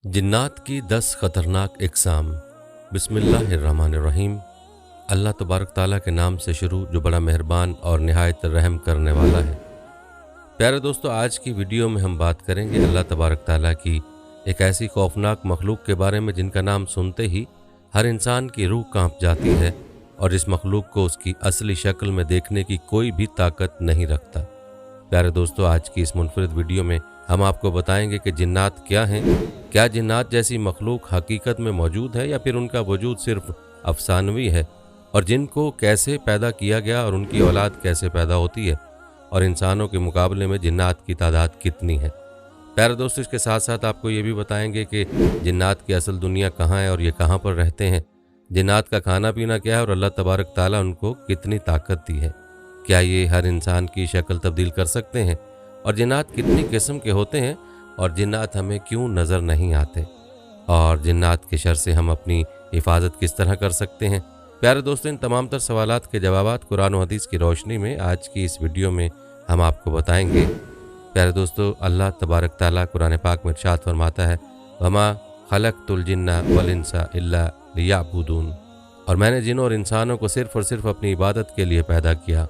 जिन्नात की 10 ख़तरनाक इक़साम। बिस्मिल्लाहिर्रहमानिर्रहीम। अल्लाह तबारक ताला के नाम से शुरू जो बड़ा मेहरबान और निहायत रहम करने वाला है। प्यारे दोस्तों, आज की वीडियो में हम बात करेंगे अल्लाह तबारक ताला की एक ऐसी खौफनाक मखलूक के बारे में जिनका नाम सुनते ही हर इंसान की रूह कांप जाती है और इस मखलूक को उसकी असली शक्ल में देखने की कोई भी ताकत नहीं रखता। प्यारे दोस्तों, आज की इस मुनफरिद वीडियो में हम आपको बताएंगे कि जिन्नात क्या हैं, क्या जिन्नात जैसी मखलूक हकीकत में मौजूद है या फिर उनका वजूद सिर्फ अफसानवी है, और जिनको कैसे पैदा किया गया और उनकी औलाद कैसे पैदा होती है, और इंसानों के मुकाबले में जिन्नात की तादाद कितनी है। प्यारे दोस्तों, इसके साथ साथ आपको ये भी बताएंगे कि जिन्नात की असल दुनिया कहाँ है और ये कहाँ पर रहते हैं, जिन्नात का खाना पीना क्या है और अल्लाह तबारक ताला उनको कितनी ताकत दी है, क्या ये हर इंसान की शक्ल तब्दील कर सकते हैं, और जिन्नात कितनी किस्म के होते हैं, और जिन्नात हमें क्यों नज़र नहीं आते, और जिन्नात के शर से हम अपनी हिफाजत किस तरह कर सकते हैं। प्यारे दोस्तों, इन तमाम तर सवालात के जवाबात कुरान और हदीस की रोशनी में आज की इस वीडियो में हम आपको बताएंगे। प्यारे दोस्तों, अल्लाह तबारक ताला कुरान पाक में इरशाद फरमाता है, वमा खलक़तुल जिन्ना वल इंसा इल्ला लियअबुदून, और मैंने जिन और इंसानों को सिर्फ़ और सिर्फ अपनी इबादत के लिए पैदा किया।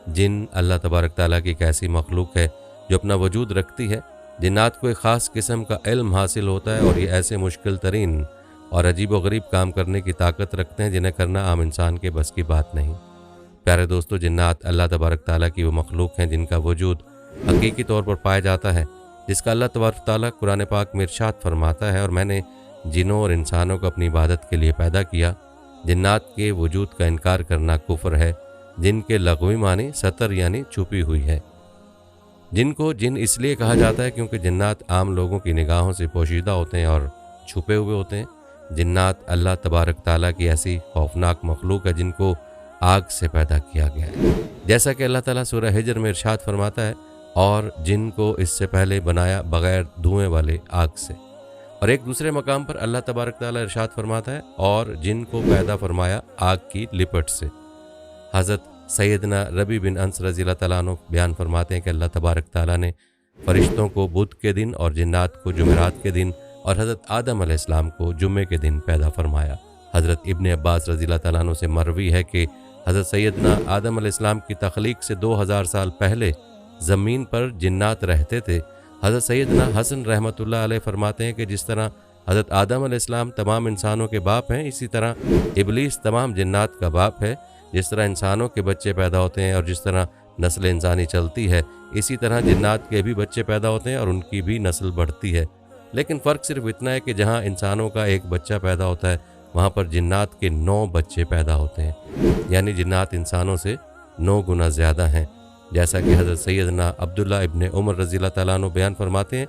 जिन अल्लाह तबारक ताला की एक ऐसी मखलूक है जो अपना वजूद रखती है। जिन्नात को एक ख़ास किस्म का इल्म हासिल होता है और ये ऐसे मुश्किल तरीन और अजीब व गरीब काम करने की ताकत रखते हैं जिन्हें करना आम इंसान के बस की बात नहीं। प्यारे दोस्तों, जिन्नात अल्लाह तबारक ताला की वो मखलूक हैं जिनका वजूद हकीकी तौर पर पाया जाता है, जिसका अल्लाह तबारक ताला कुरान पाक में इरशाद फरमाता है, और मैंने जिनों और इंसानों को अपनी इबादत के लिए पैदा किया। जिन्नात के वजूद का इनकार करना कुफ्र है। जिनके लगवी मानी सतर यानी छुपी हुई है। जिनको जिन इसलिए कहा जाता है क्योंकि जिन्नात आम लोगों की निगाहों से पोशीदा होते हैं और छुपे हुए होते हैं। जिन्नात अल्लाह तबारक ताला की ऐसी खौफनाक मखलूक है जिनको आग से पैदा किया गया है, जैसा कि अल्लाह ताला सूरह हिजर में इरशाद फरमाता है, और जिनको इससे पहले बनाया बगैर धुएं वाले आग से। और एक दूसरे मकाम पर अल्लाह तबारक ताला इरशाद फरमाता है, और जिनको पैदा फरमाया आग की लिपट से। हज़रत सैयदना रबी बिन अंस रज़ी अल्लाह तआला अन्हु बयान फरमाते हैं कि अल्लाह तबारक ताला ने फ़रिश्तों को बुध के दिन और जिन्नात को जुमेरात के दिन और हज़रत आदम अलैहिस्सलाम को जुम्मे के दिन पैदा फरमाया। हज़रत इब्ने अब्बास रज़ी अल्लाह तआला अन्हु से मरवी है कि हज़रत सैयदना आदम अलैहिस्सलाम की तख्लीक से 2000 साल पहले ज़मीन पर जिन्नात रहते थे। हज़रत सैयदना हसन रहमतुल्लाह अलैह फरमाते हैं कि जिस तरह हज़रत आदम अलैहिस्सलाम तमाम इंसानों के बाप हैं, इसी तरह इबलीस तमाम जिन्नात का बाप है। जिस तरह इंसानों के बच्चे पैदा होते हैं और जिस तरह नस्ल इंसानी चलती है, इसी तरह जिन्नात के भी बच्चे पैदा होते हैं और उनकी भी नस्ल बढ़ती है। लेकिन फ़र्क सिर्फ इतना है कि जहाँ इंसानों का एक बच्चा पैदा होता है, वहाँ पर जिन्नात के 9 बच्चे पैदा होते हैं, यानी जिन्नात इंसानों से 9 गुना ज़्यादा हैं। जैसा कि हज़रत सैयदना अब्दुल्ला इब्ने उमर रज़ी अल्लाह तआला अन्हु बयान फरमाते हैं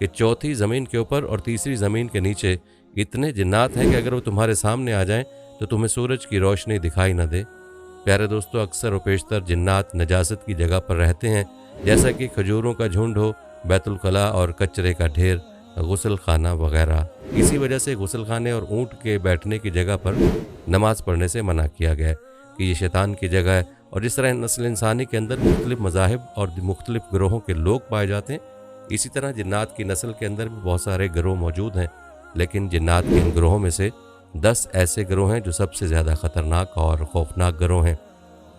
कि चौथी ज़मीन के ऊपर और तीसरी ज़मीन के नीचे इतने जिन्नात हैं कि अगर वो तुम्हारे सामने आ जाएं तो तुम्हें सूरज की रोशनी दिखाई न दे। प्यारे दोस्तों, अक्सर व पेशतर जिन्नात नजासत की जगह पर रहते हैं, जैसा कि खजूरों का झुंड हो, बैतुल खला और कचरे का ढेर, गुसल खाना वगैरह। इसी वजह से गुसल खाने और ऊँट के बैठने की जगह पर नमाज पढ़ने से मना किया गया है कि ये शैतान की जगह है। और जिस तरह नस्ल इंसानी के अंदर मुख्तलिफ मज़ाहिब और मुख्तलिफ ग्रोहों के लोग पाए जाते हैं, इसी तरह जिन्नात की नस्ल के अंदर भी बहुत सारे ग्रोह मौजूद हैं। लेकिन जिन्नात के इन ग्रोहों में से 10 ऐसे ग्रोह हैं जो सबसे ज़्यादा ख़तरनाक और ख़ौफनाक ग्रोह हैं।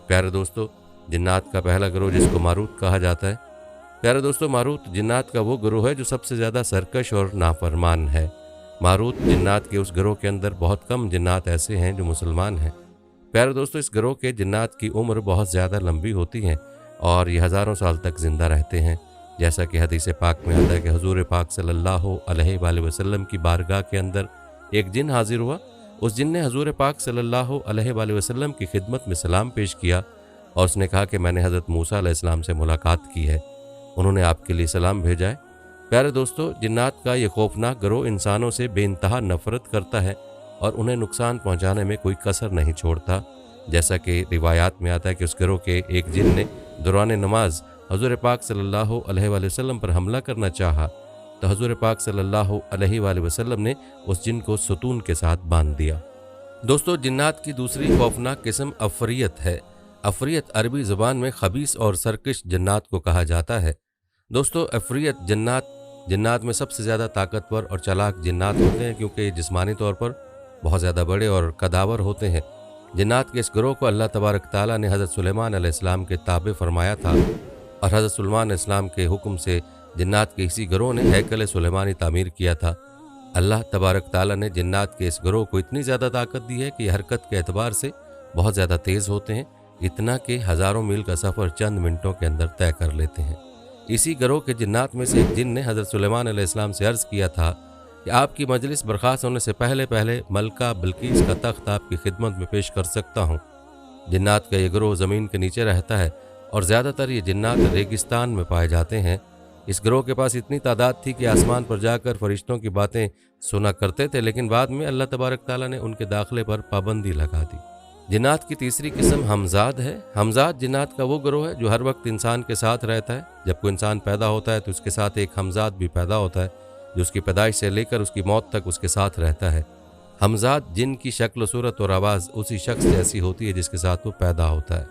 प्यारे दोस्तों, जिन्नात का पहला ग्रोह जिसको मारूत कहा जाता है। प्यारे दोस्तों, मारूत जिन्नात का वो ग्रोह है जो सबसे ज़्यादा सरकश और नाफरमान है। मारूत जिन्नात के उस ग्रोह के अंदर बहुत कम जिन्नात ऐसे हैं जो मुसलमान हैं। प्यारे दोस्तों, इस ग्रोह के जिन्नात की उम्र बहुत ज़्यादा लंबी होती है और ये हज़ारों साल तक ज़िंदा रहते हैं। जैसा कि हदीस पाक में आता है कि हुज़ूर पाक सल्लल्लाहु अलैहि वसल्लम की बारगाह के अंदर एक जिन हाजिर हुआ। उस जिन ने हज़ूर पाक सल्लल्लाहु अलैहि वसल्लम की खिदमत में सलाम पेश किया और उसने कहा कि मैंने हज़रत मूसा अलैहिस्सलाम से मुलाकात की है, उन्होंने आपके लिए सलाम भेजा है। प्यारे दोस्तों, जिन्नात का ये खौफनाक गिरोह इंसानों से बेइंतहा नफ़रत करता है और उन्हें नुकसान पहुंचाने में कोई कसर नहीं छोड़ता। जैसा कि रिवायात में आता है कि उस गिरोह के एक जिन ने दौरान नमाज हज़ूर पाक सल्लल्लाहु अलैहि वसल्लम पर हमला करना चाहा, तो हज़ूर पाक सल्लल्लाहु अलैहि वसल्लम ने उस जिन को सुतून के साथ बांध दिया। दोस्तों, जिन्नात की दूसरी खौफनाक किस्म अफरियत है। अफरियत अरबी ज़ुबान में खबीस और सरकश जन्नात को कहा जाता है। दोस्तों, अफरियत जन्नात जिन्नात में सबसे ज़्यादा ताकतवर और चालाक जिन्नात होते हैं, क्योंकि ये जिस्मानी तौर पर बहुत ज़्यादा बड़े और कदावर होते हैं। जिन्नात के इस गिरोह को अल्लाह तबारक ताला ने हज़रत सुलेमान अलैहिस्सलाम के ताबे फरमाया था, और हज़रत सुलेमान अलैहिस्सलाम के हुक्म से जिन्नात के इसी गिरोह ने हैकल सुलेमानी तामीर किया था। अल्लाह तबारक ताला ने जिन्नात के इस गिरोह को इतनी ज़्यादा ताकत दी है कि ये हरकत के एतबार से बहुत ज़्यादा तेज़ होते हैं, इतना कि हज़ारों मील का सफ़र चंद मिनटों के अंदर तय कर लेते हैं। इसी गिरोह के जिन्नात में से एक जिन ने हज़रत सुलेमान अलैहिस्सलाम से अर्ज़ किया था कि आपकी मजलिस बर्खास्त होने से पहले पहले मलका बिल्कीस का तख्त आपकी खिदमत में पेश कर सकता हूँ। जिन्नात का ये गिरोह ज़मीन के नीचे रहता है और ज़्यादातर ये जिन्नात रेगिस्तान में पाए जाते हैं। इस गिरोह के पास इतनी तादाद थी कि आसमान पर जाकर फरिश्तों की बातें सुना करते थे, लेकिन बाद में अल्लाह तबारक ताला ने उनके दाखिले पर पाबंदी लगा दी। जिन्नात की तीसरी किस्म हमजाद है। हमजाद जिन्नात का वो गिरोह है जो हर वक्त इंसान के साथ रहता है। जब कोई इंसान पैदा होता है तो उसके साथ एक हमजाद भी पैदा होता है, जो उसकी पैदाइश से लेकर उसकी मौत तक उसके साथ रहता है। हमजाद जिन की शक्ल, सूरत और आवाज़ उसी शख्स जैसी होती है जिसके साथ वो पैदा होता है।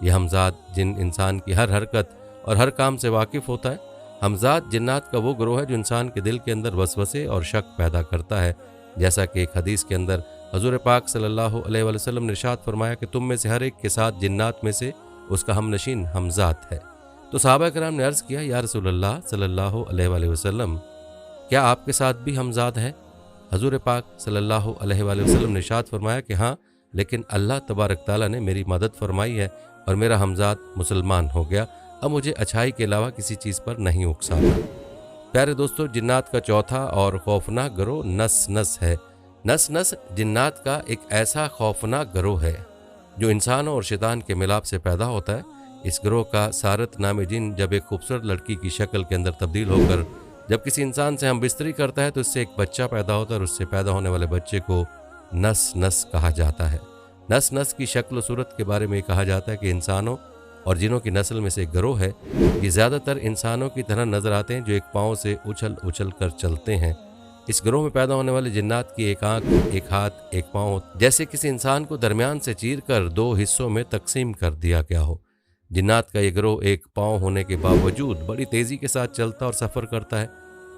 यह हमजाद जिन इंसान की हर हरकत और हर काम से वाकिफ़ होता है। हमजाद जिन्नात का वो गिरोह है जो इंसान के दिल के अंदर वसवसे और शक पैदा करता है, जैसा कि एक हदीस के अंदर हजूर पाक सल्लल्लाहु अलैहि वसल्लम ने इरशाद फरमाया कि तुम में से हर एक के साथ जिन्नात में से उसका हमनशीन हमजाद है। तो सहाबा कराम ने अर्ज़ किया, या रसूलल्लाह सल्लल्लाहु अलैहि वसल्लम, क्या आपके साथ भी हमजाद है? हजूर पाक सल्लल्लाहु अलैहि वसल्लम ने इरशाद फरमाया कि हाँ, लेकिन अल्लाह तबारक ताला ने मेरी मदद फरमाई है और मेरा हमजाद मुसलमान हो गया। अब मुझे अच्छाई के अलावा किसी चीज़ पर नहीं उकसाता। प्यारे दोस्तों, जिन्नात का चौथा और खौफनाक गिरोह नस नस है। नस नस जिन्नात का एक ऐसा खौफनाक गिरोह है जो इंसानों और शैतान के मिलाप से पैदा होता है। इस गिरोह का सारत नामी जिन जब एक खूबसूरत लड़की की शक्ल के अंदर तब्दील होकर जब किसी इंसान से हम बिस्तरी करता है तो इससे एक बच्चा पैदा होता है, और उससे पैदा होने वाले बच्चे को नस नस कहा जाता है। नस नस की शक्ल सूरत के बारे में कहा जाता है कि इंसानों और जिनों की नस्ल में से एक गिरोह है। ये ज़्यादातर इंसानों की तरह नज़र आते हैं जो एक पाँव से उछल उछल कर चलते हैं। इस गिरोह में पैदा होने वाले जिन्नात की एक आँख, एक हाथ, एक पाँव जैसे किसी इंसान को दरमियान से चीर कर दो हिस्सों में तकसीम कर दिया गया हो। जिन्नात का ये गिरोह एक पाँव होने के बावजूद बड़ी तेज़ी के साथ चलता और सफ़र करता है।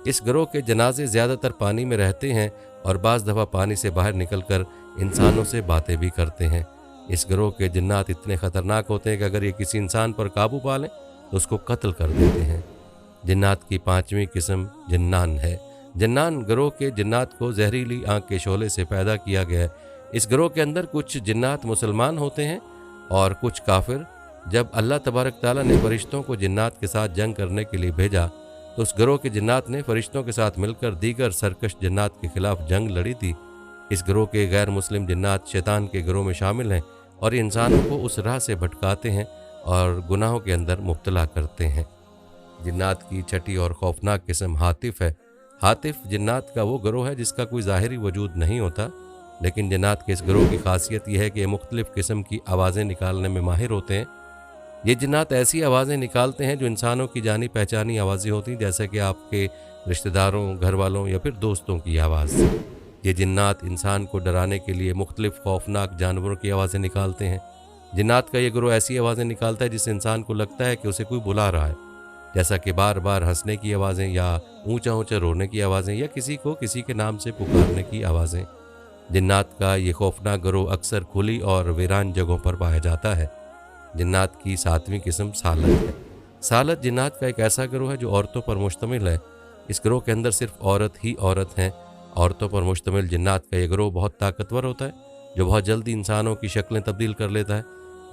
इस गिरोह के जनाजे ज़्यादातर पानी में रहते हैं और बाज़ दफ़ा पानी से बाहर निकलकर इंसानों से बातें भी करते हैं। इस गिरोह के जिन्नात इतने ख़तरनाक होते हैं कि अगर ये किसी इंसान पर काबू पा लें तो उसको कत्ल कर देते हैं। जिन्नात की पाँचवीं किस्म जिन्नान है। जिन्नान गिरोह के जिन्नात को जहरीली आँख के शोले से पैदा किया गया है। इस गिरोह के अंदर कुछ जिन्नात मुसलमान होते हैं और कुछ काफिर। जब अल्लाह तबारक ताला ने फरिश्तों को जिन्नात के साथ जंग करने के लिए भेजा तो उस गिरोह के जिन्नात ने फरिश्तों के साथ मिलकर दीगर सरकश जिन्नात के खिलाफ जंग लड़ी थी। इस गिरोह के गैर मुस्लिम जिन्नात शैतान के गिरोह में शामिल हैं और इंसानों को उस राह से भटकाते हैं और गुनाहों के अंदर मुब्तला करते हैं। जिन्नात की छठी और खौफनाक किस्म हातिफ है। हातिफ जिन्नात का वो गिरोह है जिसका कोई ज़ाहिरी वजूद नहीं होता, लेकिन जिन्नात के इस गिरोह की खासियत यह है कि ये मुख्तलिफ़ किस्म की आवाज़ें निकालने में माहिर होते हैं। ये जिन्नात ऐसी आवाज़ें निकालते हैं जो इंसानों की जानी पहचानी आवाज़ें होती हैं, जैसे कि आपके रिश्तेदारों, घर वालों या फिर दोस्तों की आवाज़। ये जिन्नात इंसान को डराने के लिए मुख्तलिफ़ खौफनाक जानवरों की आवाज़ें निकालते हैं। जिन्नात का ये गिरोह ऐसी आवाज़ें निकालता है जिससे इंसान को लगता है कि उसे कोई बुला रहा है, जैसा कि बार बार हंसने की आवाज़ें या ऊंचा ऊंचा रोने की आवाज़ें या किसी को किसी के नाम से पुकारने की आवाज़ें। जिन्नात का ये खौफनाक गिरोह अक्सर खुली और वीरान जगहों पर पाया जाता है। जिन्नात की सातवीं किस्म सालत है। सालत जिन्नात का एक ऐसा गिरोह है जो औरतों पर मुश्तमिल है। इस गिरोह के अंदर सिर्फ औरत ही औरत हैं। औरतों पर मुश्तमिल जिन्नात का ये गिरोह बहुत ताकतवर होता है, जो बहुत जल्दी इंसानों की शक्लें तब्दील कर लेता है।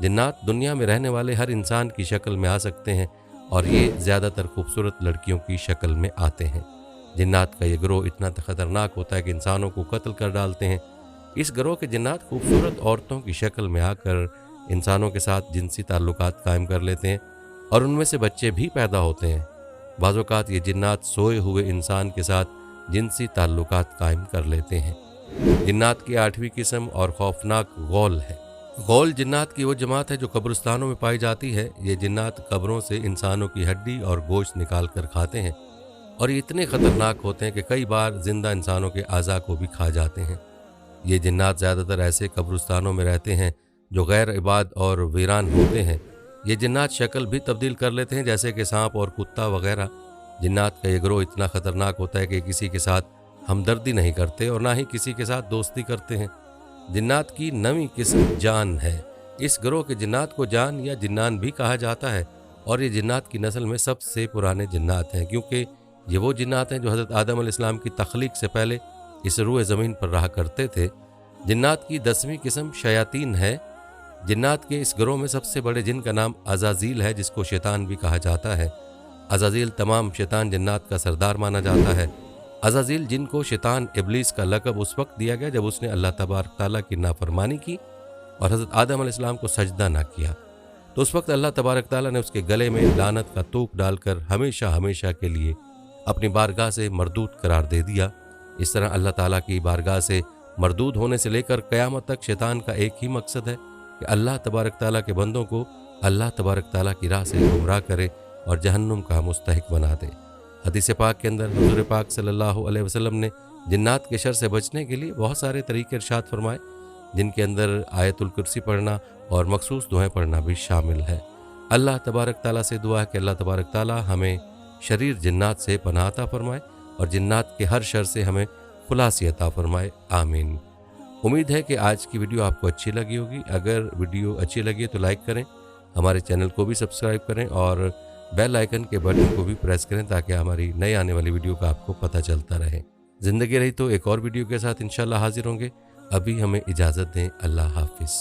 जिन्नात दुनिया में रहने वाले हर इंसान की शक्ल में आ सकते हैं और ये ज़्यादातर खूबसूरत लड़कियों की शक्ल में आते हैं। जिन्नात का ये गिरोह इतना ख़तरनाक होता है कि इंसानों को कत्ल कर डालते हैं। इस गिरोह के जिन्नात खूबसूरत औरतों की शक्ल में आकर इंसानों के साथ जिनसी ताल्लुकात कायम कर लेते हैं और उनमें से बच्चे भी पैदा होते हैं। बाज़ औक़ात ये जिन्नात सोए हुए इंसान के साथ जिनसी ताल्लुकात कायम कर लेते हैं। जिन्नात की आठवीं किस्म और खौफनाक गौल है। गौल जिन्नात की वो जमात है जो कब्रिस्तानों में पाई जाती है। ये जिन्नात कब्रों से इंसानों की हड्डी और गोश्त निकाल कर खाते हैं और ये इतने ख़तरनाक होते हैं कि कई बार जिंदा इंसानों के आज़ा को भी खा जाते हैं। ये जिन्नात ज़्यादातर ऐसे कब्रिस्तानों में रहते हैं जो गैर इबाद और वीरान होते हैं। ये जिन्नात शक्ल भी तब्दील कर लेते हैं, जैसे कि सांप और कुत्ता वगैरह। जिन्नात का ये गिरोह इतना ख़तरनाक होता है कि किसी के साथ हमदर्दी नहीं करते और ना ही किसी के साथ दोस्ती करते हैं। जिन्नात की नवीं किस्म जान है। इस गिरोह के जिन्नात को जान या जिन्नान भी कहा जाता है और ये जिन्नात की नस्ल में सबसे पुराने जिन्नात हैं, क्योंकि ये वो जिन्नात हैं जो हज़रत आदम अलैहिस्सलाम की तख्लीक से पहले इस रूए ज़मीन पर रहा करते थे। जिन्नात की 10वीं किस्म शयातीन है। जिन्नात के इस गिरोह में सबसे बड़े जिन का नाम अज़ाज़ील है, जिसको शैतान भी कहा जाता है। अज़ाज़ील तमाम शैतान जिन्नात का सरदार माना जाता है। अज़ाज़ील जिनको शैतान इब्लीस का लक़ब उस वक्त दिया गया जब उसने अल्लाह तबारक ताला की नाफरमानी की और हज़रत आदम अलैहिस्सलाम को सजदा ना किया, तो उस वक्त अल्लाह तबारक ताला ने उसके गले में लानत का तूक डालकर हमेशा हमेशा के लिए अपनी बारगाह से मरदूद करार दे दिया। इस तरह अल्लाह ताला की बारगाह से मरदूद होने से लेकर क़यामत तक शैतान का एक ही मकसद है कि अल्लाह तबारक ताला के बंदों को अल्लाह तबारक ताला की राह से गुमराह करे और जहन्नुम का मुस्तहिक बना दे। हदीस पाक के अंदर हुज़ूर पाक सल्लल्लाहु अलैहि वसल्लम ने जिन्नात के शर से बचने के लिए बहुत सारे तरीके इरशाद फरमाए, जिनके अंदर आयतुल कुर्सी पढ़ना और मखसूस दुआएं पढ़ना भी शामिल है। अल्लाह तबारक ताला से दुआ है कि अल्लाह तबारक ताला हमें शरीर जिन्नात से पनाह अता फरमाए और जिन्नात के हर शर से हमें खुलासी अता फरमाए। आमीन। उम्मीद है कि आज की वीडियो आपको अच्छी लगी होगी। अगर वीडियो अच्छी लगी तो लाइक करें, हमारे चैनल को भी सब्सक्राइब करें और बेल आइकन के बटन को भी प्रेस करें ताकि हमारी नई आने वाली वीडियो का आपको पता चलता रहे। ज़िंदगी रही तो एक और वीडियो के साथ इंशाल्लाह हाजिर होंगे। अभी हमें इजाज़त दें। अल्लाह हाफिज़।